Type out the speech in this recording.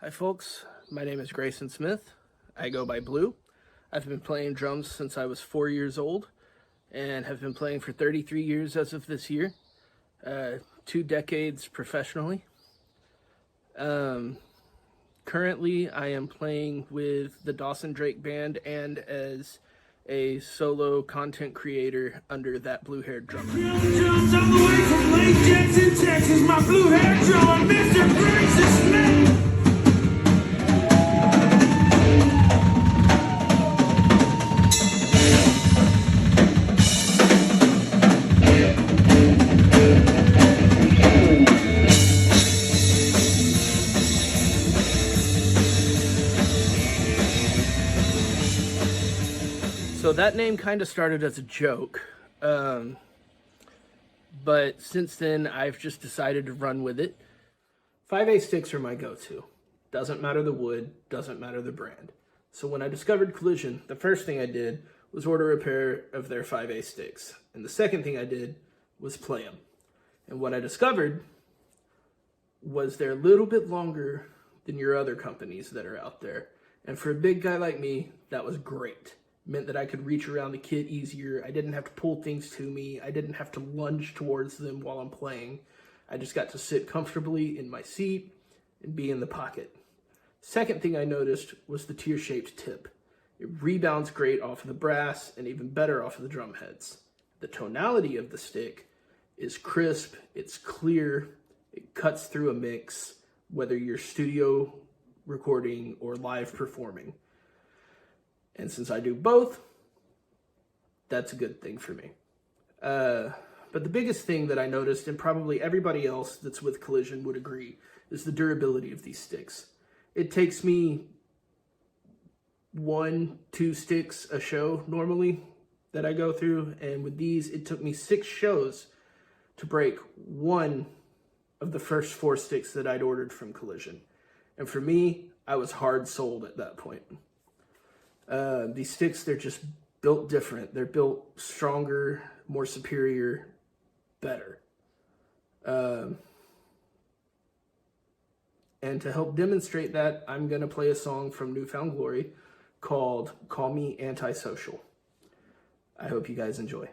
Hi folks, my name is Greyson Smith. I go by Blue. I've been playing drums since I was 4 years old and have been playing for 33 years as of this year, 2 decades professionally. Currently I am playing with the Dawson Drake Band and as a solo content creator under That Blue-Haired Drummer. Drums all the way from Lake Jackson, Texas, my blue-haired drummer, Mr. Greyson Smith. So that name kind of started as a joke, but since then I've just decided to run with it. 5A sticks are my go-to. Doesn't matter the wood, doesn't matter the brand. So when I discovered Collision, the first thing I did was order a pair of their 5A sticks. And the second thing I did was play them. And what I discovered was they're a little bit longer than your other companies that are out there. And for a big guy like me, that was great. Meant that I could reach around the kit easier. I didn't have to pull things to me. I didn't have to lunge towards them while I'm playing. I just got to sit comfortably in my seat and be in the pocket. Second thing I noticed was the tear-shaped tip. It rebounds great off of the brass and even better off of the drum heads. The tonality of the stick is crisp, it's clear, it cuts through a mix, whether you're studio recording or live performing. And since I do both, that's a good thing for me. But the biggest thing that I noticed, and probably everybody else that's with Collision would agree, is the durability of these sticks. It takes me 1-2 sticks a show normally that I go through, and with these, it took me 6 shows to break one of the first 4 sticks that I'd ordered from Collision. And for me, I was hard sold at that point. These sticks, they're just built different. They're built stronger, more superior, better. And to help demonstrate that, I'm going to play a song from Newfound Glory called Call Me Antisocial. I hope you guys enjoy.